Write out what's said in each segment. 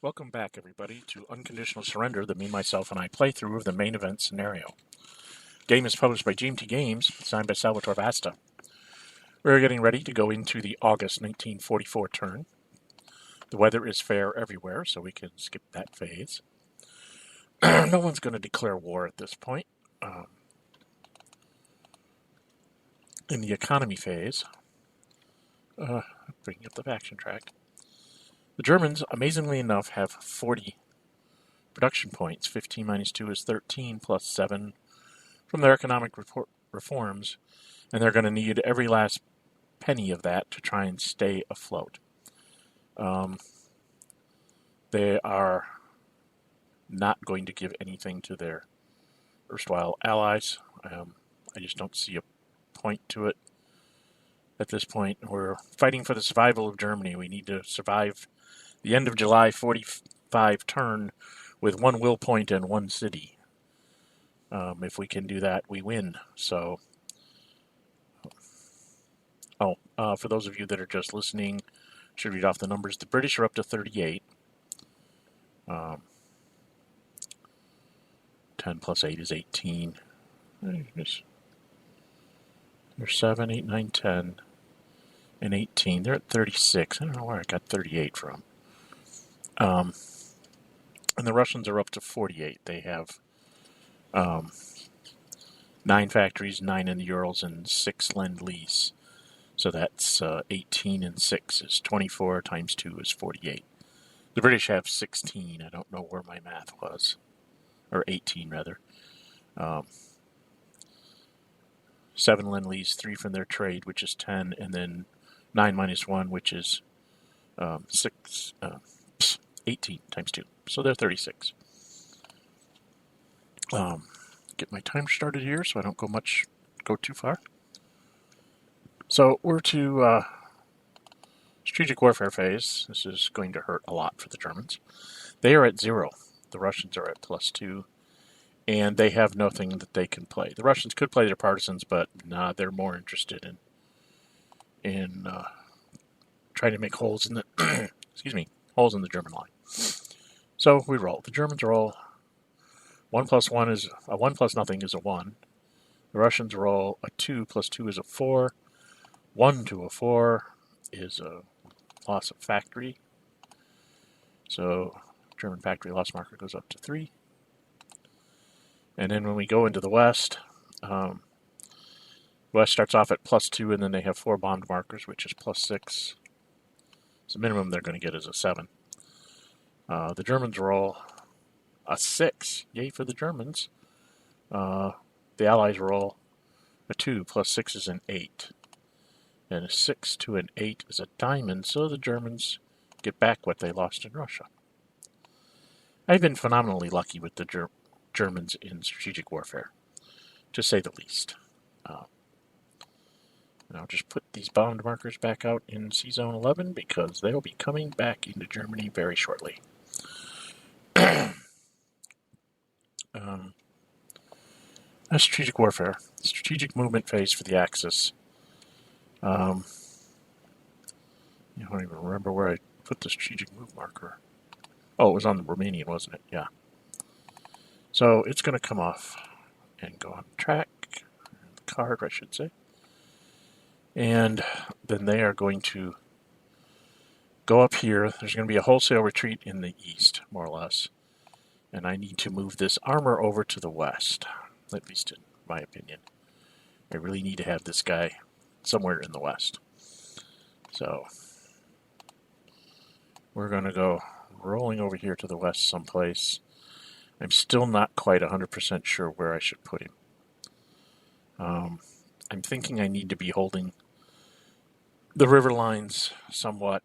Welcome back, everybody, to Unconditional Surrender, the me, myself, and I playthrough of the main event scenario. Game is published by GMT Games, designed by Salvatore Vasta. We're getting ready to go into the August 1944 turn. The weather is fair everywhere, so we can skip that phase. No one's going to declare war at this point. In the economy phase, bringing up the faction track, the Germans, amazingly enough, have 40 production points. 15 minus 2 is 13, plus 7 from their economic reforms, and they're going to need every last penny of that to try and stay afloat. They are not going to give anything to their erstwhile allies. I just don't see a point to it at this point. We're fighting for the survival of Germany. We need to survive the end of July 45 turn with 1 will point and 1 city. If we can do that, we win. So, for those of you that are just listening, I should read off the numbers. The British are up to 38. 10 plus 8 is 18. There's 7, 8, 9, 10, and 18. They're at 36. I don't know where I got 38 from. And the Russians are up to 48. They have 9 factories, 9 in the Urals, and 6 Lend-Lease. So that's 18 and 6 is 24 times 2 is 48. The British have 16. I don't know where my math was. Or 18, rather. 7 Lend-Lease, 3 from their trade, which is 10, and then 9 minus 1, which is 18 times 2. So they're 36. Get my timer started here so I don't go too far. So we're to strategic warfare phase. This is going to hurt a lot for the Germans. They are at 0. The Russians are at +2. And they have nothing that they can play. The Russians could play their partisans, but they're more interested in trying to make holes in the holes in the German line. So we roll. The Germans roll. 1 plus 1 is a 1 plus nothing is a 1. The Russians roll a 2 plus 2 is a 4. 1 to a 4 is a loss of factory. So German factory loss marker goes up to 3. And then when we go into the West, West starts off at +2, and then they have 4 bombed markers, which is +6. So the minimum they're going to get is a 7. The Germans roll a 6. Yay for the Germans. The Allies roll a 2 plus 6 is an 8. And a 6 to an 8 is a diamond, so the Germans get back what they lost in Russia. I've been phenomenally lucky with the Germans in strategic warfare, to say the least. And I'll just put these bound markers back out in C-Zone 11 because they'll be coming back into Germany very shortly. Strategic warfare. Strategic movement phase for the Axis. I don't even remember where I put the strategic move marker. Oh, it was on the Romanian, wasn't it? Yeah. So it's going to come off and go on track. The card, I should say. And then they are going to go up here. There's going to be a wholesale retreat in the east, more or less. And I need to move this armor over to the west, at least in my opinion. I really need to have this guy somewhere in the west. So we're going to go rolling over here to the west someplace. I'm still not quite 100% sure where I should put him. I'm thinking I need to be holding the river lines somewhat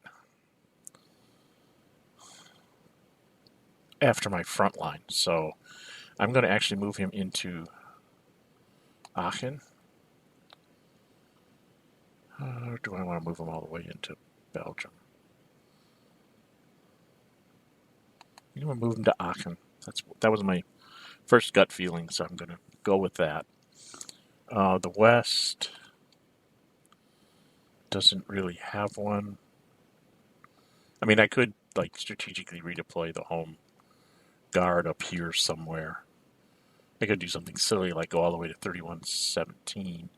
after my front line. So I'm going to actually move him into Aachen. Or do I want to move him all the way into Belgium? I'm going to move him to Aachen. That was my first gut feeling, so I'm going to go with that. The West doesn't really have one. I mean, I could like strategically redeploy the home guard up here somewhere. I could do something silly like go all the way to 3117,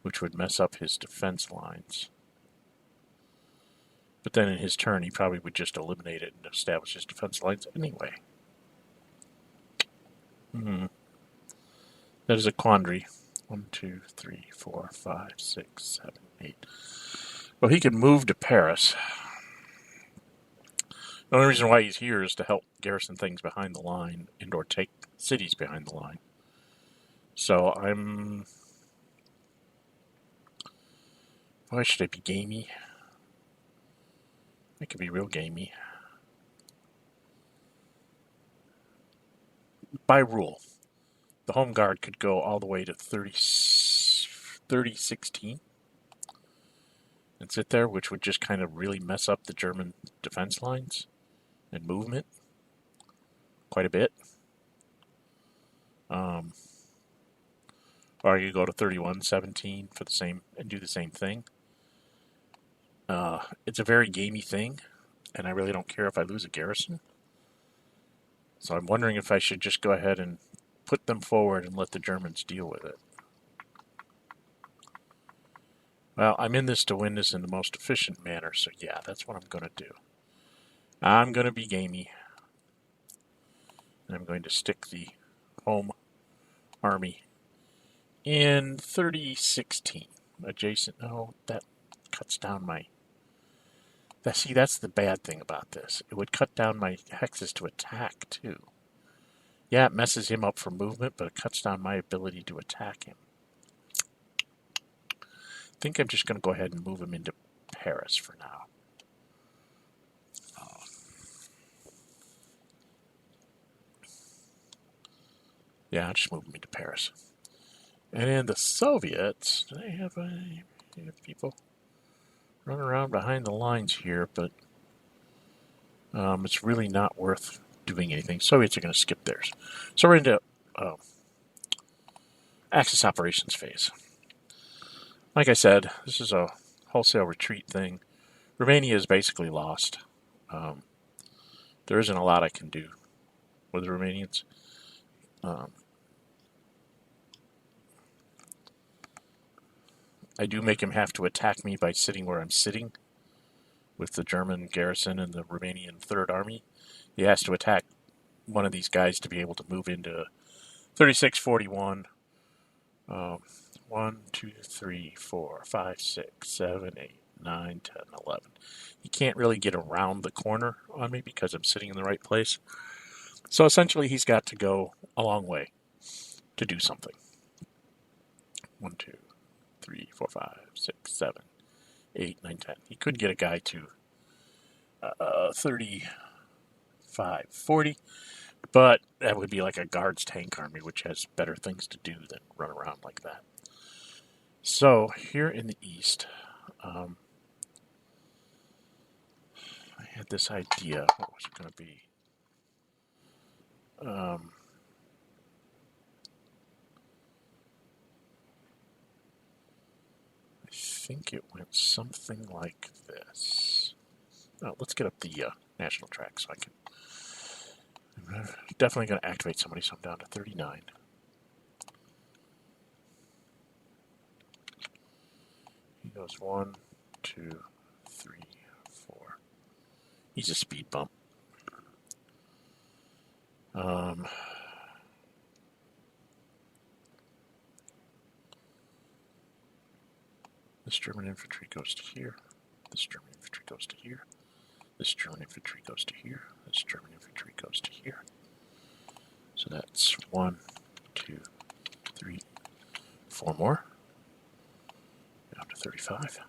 which would mess up his defense lines. But then in his turn, he probably would just eliminate it and establish his defense lines anyway. That is a quandary. 1, 2, 3, 4, 5, 6, 7, 8. Well, he could move to Paris. The only reason why he's here is to help garrison things behind the line and or take cities behind the line. So why should I be gamey? I could be real gamey. By rule, the home guard could go all the way to 3016 and sit there, which would just kind of really mess up the German defense lines and movement quite a bit. Or I could go to 3117 for the same and do the same thing. It's a very gamey thing, and I really don't care if I lose a garrison. So I'm wondering if I should just go ahead and put them forward and let the Germans deal with it. Well, I'm in this to win this in the most efficient manner, so yeah, that's what I'm going to do. I'm going to be gamey. And I'm going to stick the home army in 3016. Adjacent. Oh, that cuts down my... See, that's the bad thing about this. It would cut down my hexes to attack, too. Yeah, it messes him up for movement, but it cuts down my ability to attack him. I think I'm just going to go ahead and move him into Paris for now. Yeah, I'll just move him into Paris. And the Soviets, they have people running around behind the lines here, but it's really not worth doing anything. Soviets are going to skip theirs. So we're into Axis operations phase. Like I said, this is a wholesale retreat thing. Romania is basically lost. There isn't a lot I can do with the Romanians. I do make him have to attack me by sitting where I'm sitting with the German garrison and the Romanian Third Army. He has to attack one of these guys to be able to move into 3641. 1, 2, 3, 4, 5, 6, 7, 8, 9, 10, 11. He can't really get around the corner on me because I'm sitting in the right place. So essentially he's got to go a long way to do something. 1, 2, 3, 4, 5, 6, 7, 8, 9, 10. He could get a guy to 35, 40, but that would be like a guards tank army, which has better things to do than run around like that. So here in the east, I had this idea. What was it going to be? I think it went something like this. Oh, let's get up the national track so I can... I'm definitely going to activate somebody, so I'm down to 39. He goes 1, 2, 3, 4. He's a speed bump. This German infantry goes to here. This German infantry goes to here. This German infantry goes to here. This German infantry goes to here. So that's 1, 2, 3, 4 more. Down to 35.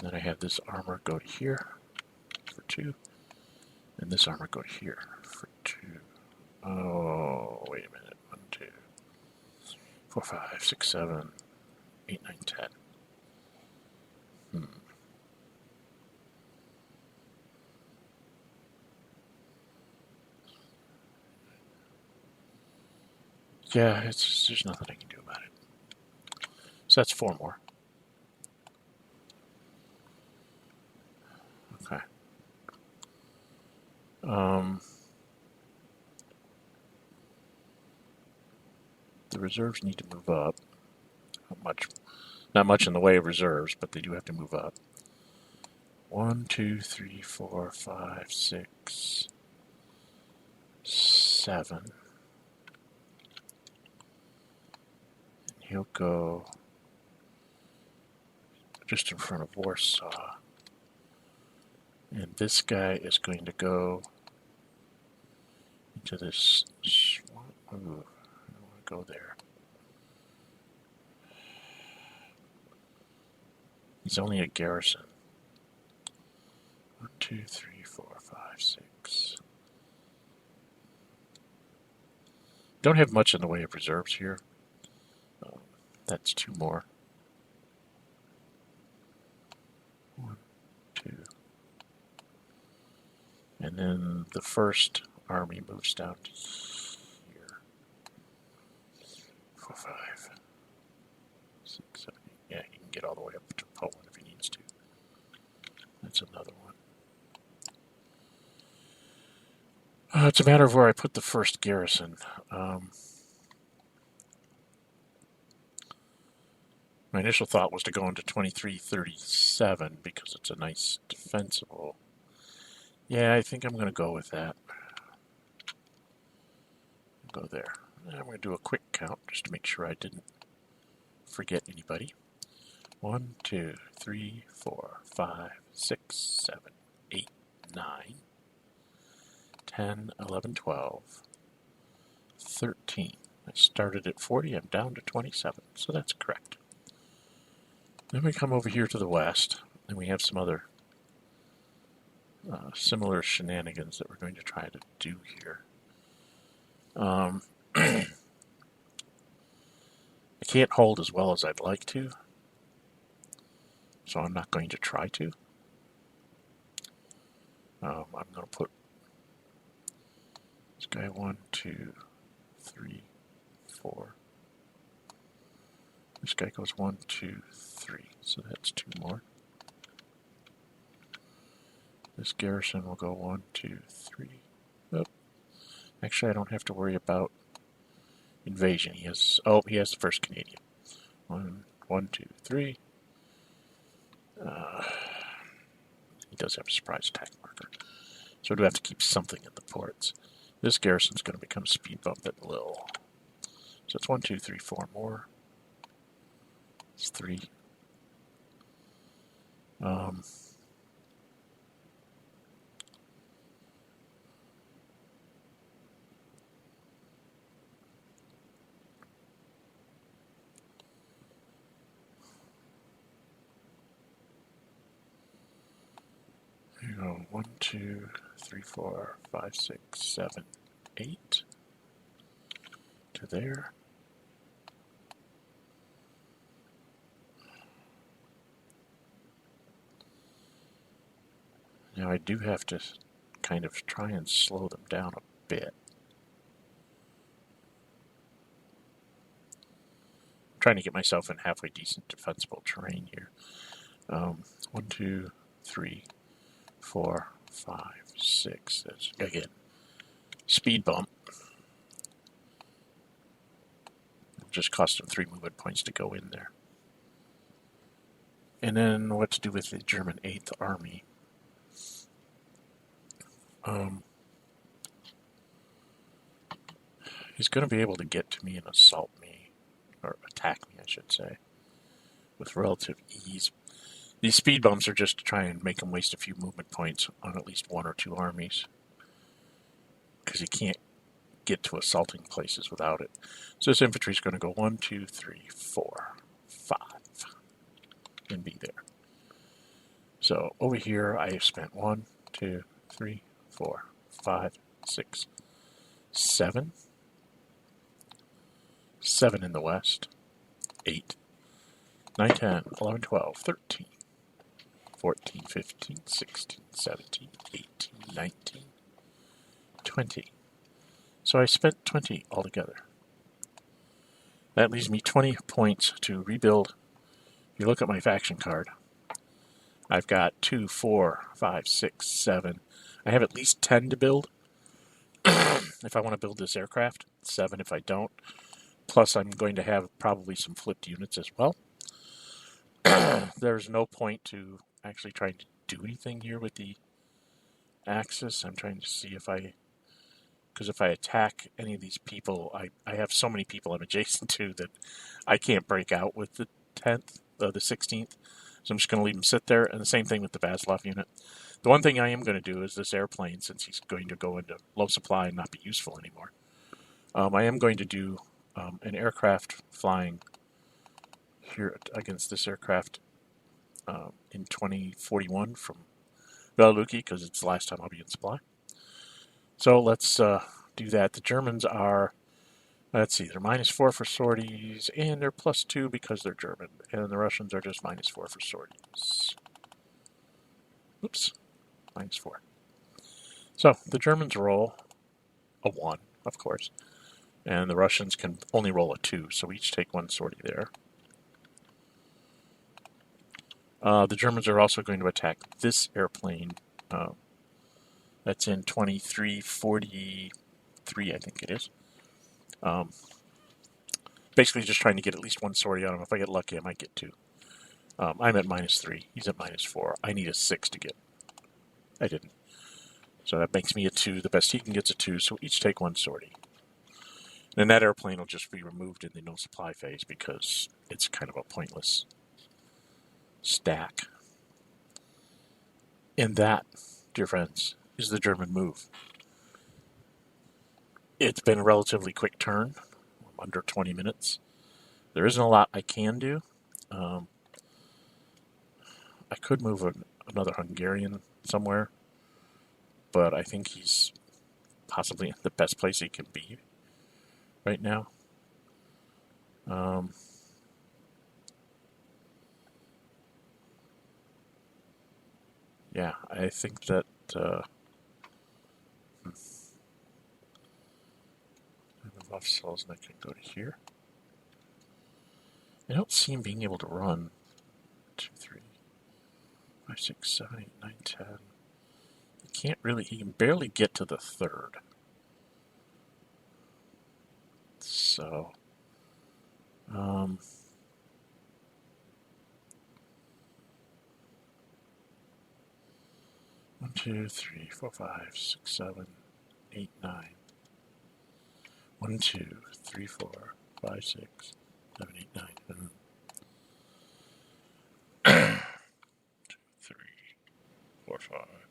Then I have this armor go to here for 2. And this armor go to here for 2. Oh, wait a minute. 1, 2, 4, 5, 6, 7, 8, 9, 10. Yeah, there's nothing I can do about it. So that's 4 more. Okay. The reserves need to move up. Not much in the way of reserves, but they do have to move up. 1, 2, 3, 4, 5, 6, 7. And he'll go just in front of Warsaw. And this guy is going to go into this. Ooh, I don't want to go there. He's only a garrison. 1, 2, 3, 4, 5, 6. Don't have much in the way of reserves here. That's 2 more. 1, 2. And then the first army moves down to here. 4, 5, 6, 7, 8. Yeah, he can get all the way up to Poland if he needs to. That's another one. It's a matter of where I put the first garrison. My initial thought was to go into 2337 because it's a nice defensible. Yeah, I think I'm going to go with that. Go there. I'm going to do a quick count just to make sure I didn't forget anybody. 1, 2, 3, 4, 5, 6, 7, 8, 9, 10, 11, 12, 13. I started at 40, I'm down to 27, so that's correct. Then we come over here to the west, and we have some other similar shenanigans that we're going to try to do here. I can't hold as well as I'd like to, so I'm not going to try to. I'm going to put this guy 1, 2, 3, 4. This guy goes 1, 2, 3, so that's 2 more. This garrison will go 1, 2, 3. Oh, actually, I don't have to worry about invasion. He has the first Canadian. 1, 2, 3. He does have a surprise attack marker, so we do have to keep something at the ports. This garrison's going to become speed bump at Lille. So it's 1, 2, 3, 4 more. It's 3. There you go. 1, 2, 3, 4, 5, 6, 7, 8. To there. Now I do have to kind of try and slow them down a bit. I'm trying to get myself in halfway decent defensible terrain here. 1, 2, 3, 4, 5, 6. That's, again, speed bump. It'll just cost them 3 movement points to go in there. And then what to do with the German 8th Army. He's going to be able to get to me and assault me, or attack me, I should say, with relative ease. These speed bumps are just to try and make him waste a few movement points on at least 1 or 2 armies, because he can't get to assaulting places without it. So this infantry is going to go 1, 2, 3, 4, 5, and be there. So over here I have spent 1, 2, 3, 4, 5, 6, 7. 7 in the west, 8, 9, 10, 11, 12, 13, 14, 15, 16, 17, 18, 19, 20. So I spent 20 altogether. That leaves me 20 points to rebuild. If you look at my faction card, I've got 2, 4, 5, 6, 7. I have at least 10 to build if I want to build this aircraft. 7 if I don't. Plus, I'm going to have probably some flipped units as well. There's no point to actually trying to do anything here with the Axis. I'm trying to see if because if I attack any of these people, I have so many people I'm adjacent to that I can't break out with the 10th, the 16th. So I'm just going to leave him sit there. And the same thing with the Vassal unit. The one thing I am going to do is this airplane, since he's going to go into low supply and not be useful anymore, I am going to do an aircraft flying here against this aircraft in 2041 from Belaluki, because it's the last time I'll be in supply. So let's do that. The Germans are, let's see, they're -4 for sorties, and they're +2 because they're German. And the Russians are just -4 for sorties. Oops, -4. So the Germans roll a 1, of course, and the Russians can only roll a 2, so we each take 1 sortie there. The Germans are also going to attack this airplane. That's in 2343, I think it is. Basically just trying to get at least 1 sortie on him. If I get lucky, I might get 2. I'm at -3. He's at -4. I need a 6 to get. I didn't. So that makes me a 2. The best he can get's a 2, so each take 1 sortie. And that airplane will just be removed in the no supply phase because it's kind of a pointless stack. And that, dear friends, is the German move. It's been a relatively quick turn, under 20 minutes. There isn't a lot I can do. I could move another Hungarian somewhere, but I think he's possibly in the best place he can be right now. Yeah, I think that the Vassals, and I can go to here. I don't see him being able to run 2, 3, 5, 6, 7, 8, 9, 10. He can't really, he can barely get to the 3rd. So, 1, 2, 3, 4, 5, 6, 7, 8, 9. 1, 2, 3, 4, 5, 6, 7, 8, 9. 2, 3, 4, 5,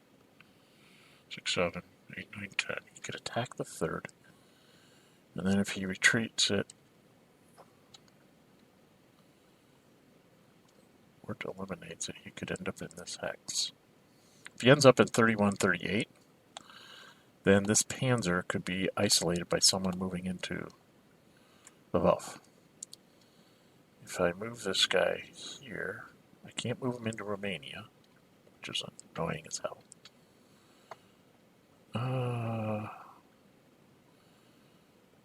6, 7, 8, 9, 10. He could attack the 3rd. And then if he retreats it, or eliminates it, he could end up in this hex. If he ends up in 3138, then this Panzer could be isolated by someone moving into the Wolf. If I move this guy here, I can't move him into Romania, which is annoying as hell.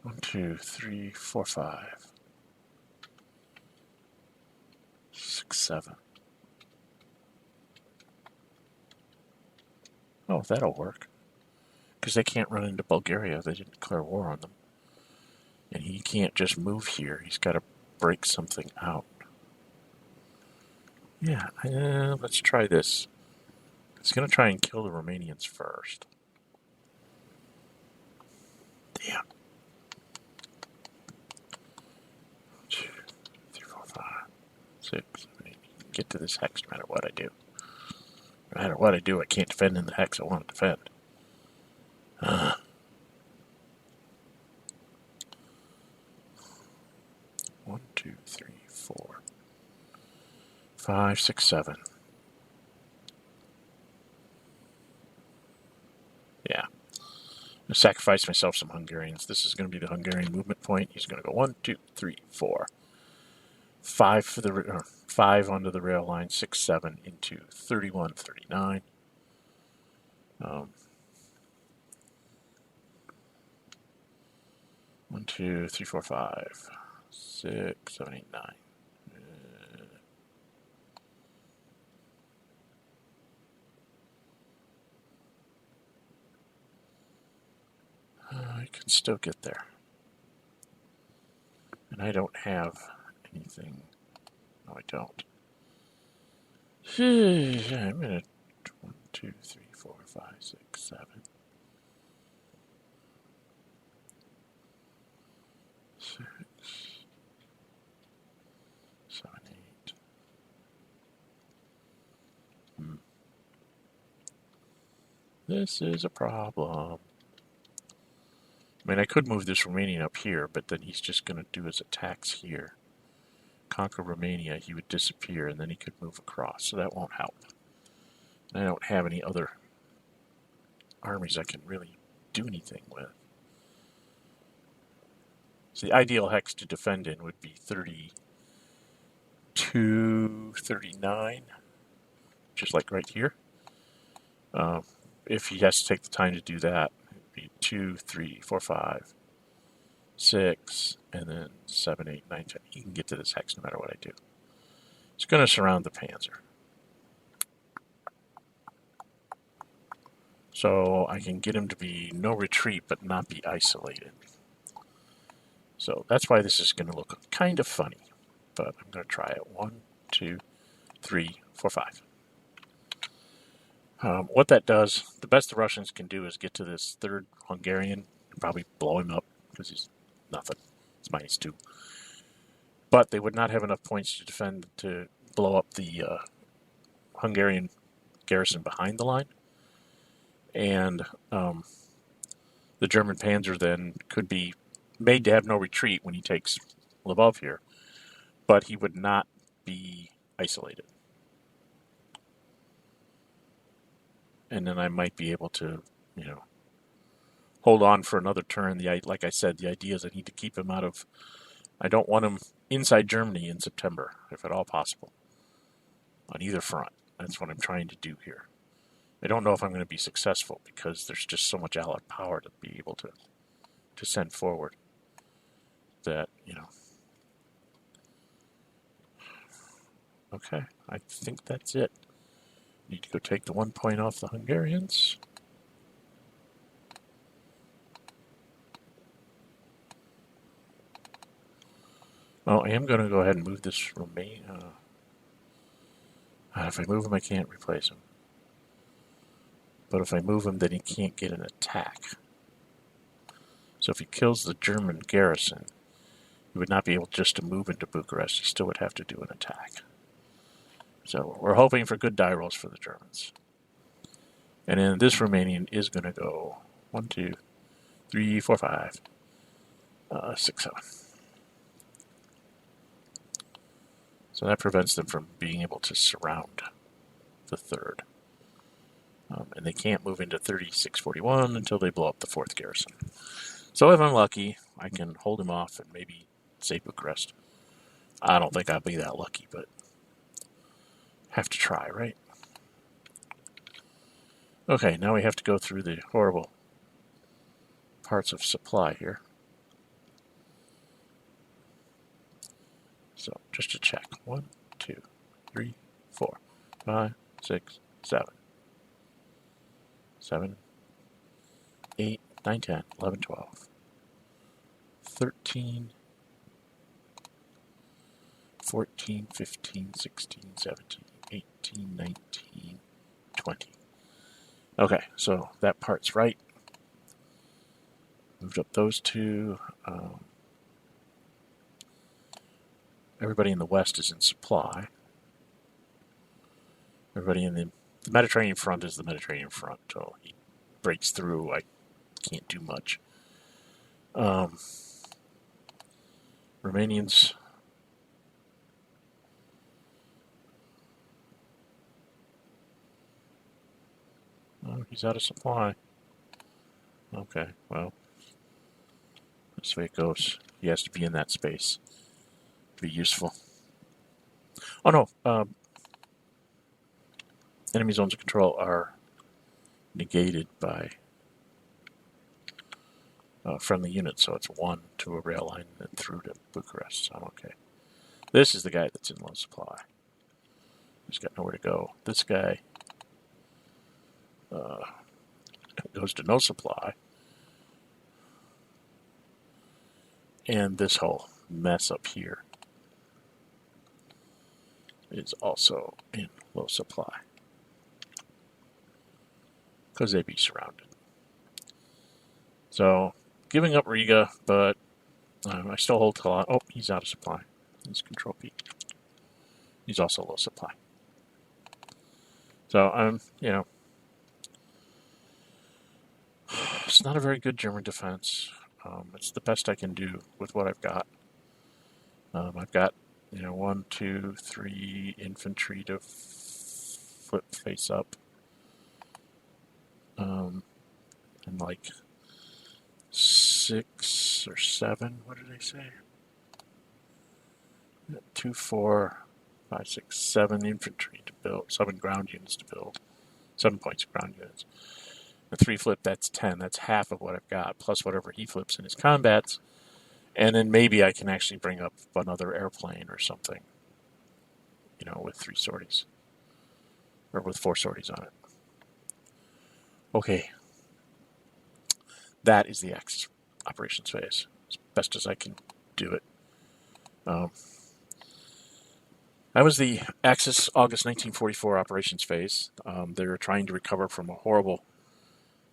1, 2, 3, 4, 5, 6, 7. Oh, that'll work. Because they can't run into Bulgaria. They didn't declare war on them. And he can't just move here. He's got to break something out. Yeah, let's try this. He's going to try and kill the Romanians first. Damn. 2, 3, 4, 5, 6, 7, 8. Get to this hex no matter what I do. No matter what I do, I can't defend in the hex I want to defend. 1, 2, 3, 4, 5, 6, 7. Yeah. I sacrifice myself some Hungarians. This is going to be the Hungarian movement point. He's going to go 1, 2, 3, 4. 5 for the 5 onto the rail line, 6, 7 into 31, 39. 1, 2, 3, 4, 5, 6, 7, 8, 9. I can still get there. And I don't have anything. No, I don't. I'm going to 1, 2, 3, 4, 5, 6, 7. 6, 7, 8. This is a problem. I mean, I could move this Romanian up here, but then he's just going to do his attacks here. Conquer Romania, he would disappear, and then he could move across, so that won't help. And I don't have any other armies I can really do anything with. So the ideal hex to defend in would be 32, 39, just like right here. If he has to take the time to do that, it would be 2, 3, 4, 5, 6, and then 7, 8, 9, 10. He can get to this hex no matter what I do. It's going to surround the Panzer. So I can get him to be no retreat, but not be isolated. So that's why this is going to look kind of funny. But I'm going to try it. 1, 2, 3, 4, 5. What that does, the best the Russians can do is get to this third Hungarian and probably blow him up because he's nothing. It's -2. But they would not have enough points to defend to blow up the Hungarian garrison behind the line. And the German Panzer then could be made to have no retreat when he takes Lvov here, but he would not be isolated. And then I might be able to, hold on for another turn. Like I said, the idea is I need to keep him out of... I don't want him inside Germany in September, if at all possible, on either front. That's what I'm trying to do here. I don't know if I'm going to be successful because there's just so much Allied power to be able to send forward that, Okay, I think that's it. Need to go take the 1 point off the Hungarians. Oh, I am going to go ahead and move this Romania. If I move him, I can't replace him. But if I move him, then he can't get an attack. So if he kills the German garrison, he would not be able just to move into Bucharest. He still would have to do an attack. So we're hoping for good die rolls for the Germans. And then this Romanian is going to go 1, 2, 3, 4, 5, 6, 7. So that prevents them from being able to surround the third. And they can't move into 3641 until they blow up the fourth garrison. So if I'm lucky, I can hold him off and maybe save Bucharest. I don't think I'll be that lucky, but have to try, right? Okay, now we have to go through the horrible parts of supply here. So just to check. 1, 2, 3, 4, 5, 6, 7. 7, 8, 9, 10, 11, 12, 13, 14, 15, 16, 17, 18, 19, 20. Okay, so that part's right. Moved up those two. Everybody in the west is in supply. Everybody in the Mediterranean front is the Mediterranean front. So he breaks through. I can't do much. Romanians. Oh, he's out of supply. Okay, well, that's the way it goes. He has to be in that space to be useful. Oh no, enemy zones of control are negated by friendly units, so it's 1 to a rail line and then through to Bucharest, so I'm okay. This is the guy that's in low supply. He's got nowhere to go. This guy goes to no supply. And this whole mess up here is also in low supply because they'd be surrounded. So, giving up Riga, but I still hold Kalat. Oh, he's out of supply. He's control P. He's also low supply. So, it's not a very good German defense. It's the best I can do with what I've got. I've got, 1, 2, 3 infantry to flip face up. And like 6 or 7, what did they say? 2, 4, 5, 6, 7 infantry to build, 7 ground units to build, 7 points of ground units. The 3 flip, that's 10. That's half of what I've got, plus whatever he flips in his combats. And then maybe I can actually bring up another airplane or something, with 3 sorties. Or with 4 sorties on it. Okay. That is the Axis operations phase, as best as I can do it. That was the Axis August 1944 operations phase. They were trying to recover from a horrible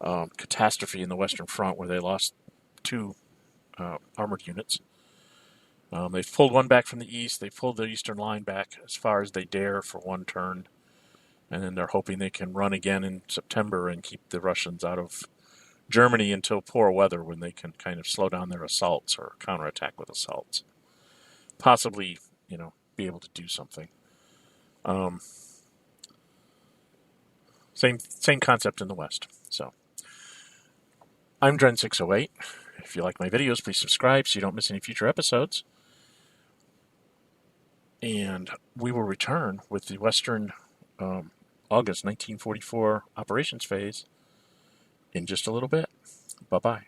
catastrophe in the Western Front where they lost 2 armored units. They've pulled one back from the east. They pulled the eastern line back as far as they dare for 1 turn. And then they're hoping they can run again in September and keep the Russians out of Germany until poor weather when they can kind of slow down their assaults or counterattack with assaults. Possibly, be able to do something. Same concept in the West. So, I'm Dren608. If you like my videos, please subscribe so you don't miss any future episodes. And we will return with the Western August 1944 operations phase in just a little bit. Bye-bye.